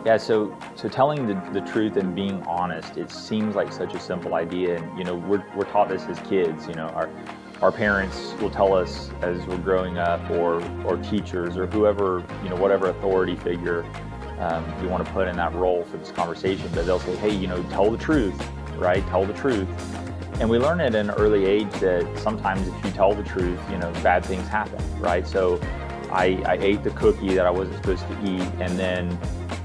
Yeah, so telling the truth and being honest, it seems like such a simple idea. And we're taught this as kids. Our parents will tell us as we're growing up, or teachers, or whoever, whatever authority figure you want to put in that role for this conversation. But they'll say, hey, tell the truth, right? Tell the truth. And we learn at an early age that sometimes if you tell the truth, bad things happen, right? So I ate the cookie that I wasn't supposed to eat, and then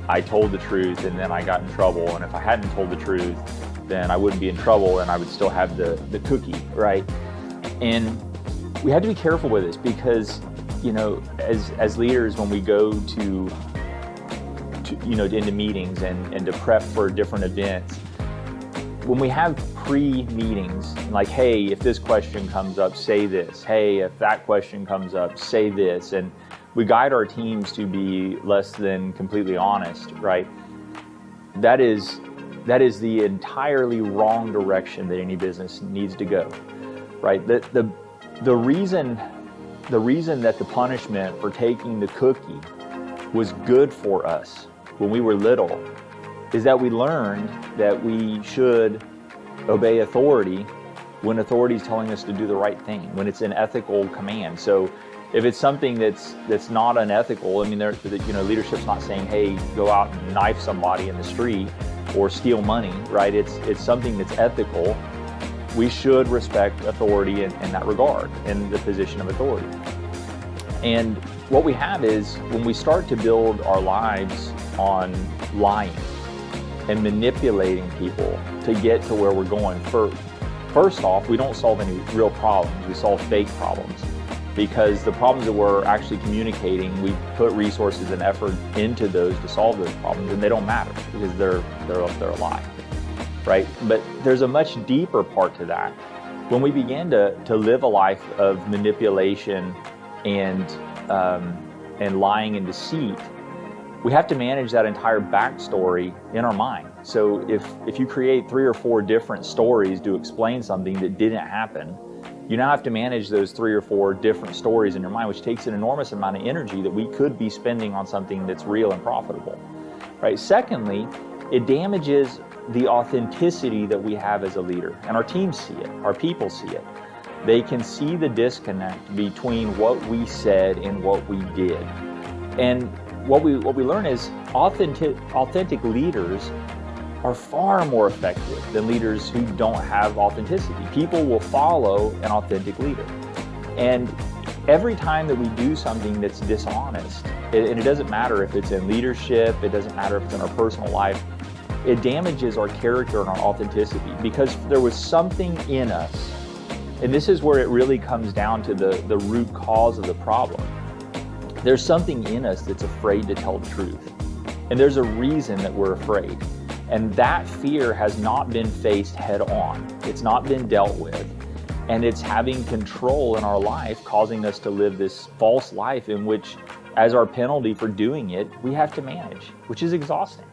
I told the truth, and then I got in trouble. And if I hadn't told the truth, then I wouldn't be in trouble, and I would still have the cookie, right? And we have to be careful with this because, as leaders, when we go to into meetings and to prep for different events, when we have pre-meetings, like, hey, if this question comes up, say this. Hey, if that question comes up, say this. And we guide our teams to be less than completely honest, right? That is the entirely wrong direction that any business needs to go, right? The reason that the punishment for taking the cookie was good for us when we were little is that we learned that we should obey authority when authority is telling us to do the right thing, when it's an ethical command. So if it's something that's not unethical, I mean, leadership's not saying, hey, go out and knife somebody in the street or steal money, right? It's something that's ethical. We should respect authority in that regard, in the position of authority. And what we have is when we start to build our lives on lying and manipulating people to get to where we're going. First off, we don't solve any real problems. We solve fake problems, because the problems that we're actually communicating, we put resources and effort into those to solve those problems, and they don't matter because they're a lie, right? But there's a much deeper part to that. When we begin to live a life of manipulation and lying and deceit, we have to manage that entire backstory in our mind. So if you create 3 or 4 different stories to explain something that didn't happen, you now have to manage those 3 or 4 different stories in your mind, which takes an enormous amount of energy that we could be spending on something that's real and profitable, right? Secondly, it damages the authenticity that we have as a leader, and our teams see it, our people see it. They can see the disconnect between what we said and what we did. And what we learn is authentic leaders are far more effective than leaders who don't have authenticity. People will follow an authentic leader. And every time that we do something that's dishonest, and it doesn't matter if it's in leadership, it doesn't matter if it's in our personal life, it damages our character and our authenticity, because there was something in us, and this is where it really comes down to the root cause of the problem. There's something in us that's afraid to tell the truth. And there's a reason that we're afraid. And that fear has not been faced head on. It's not been dealt with. And it's having control in our life, causing us to live this false life in which, as our penalty for doing it, we have to manage, which is exhausting.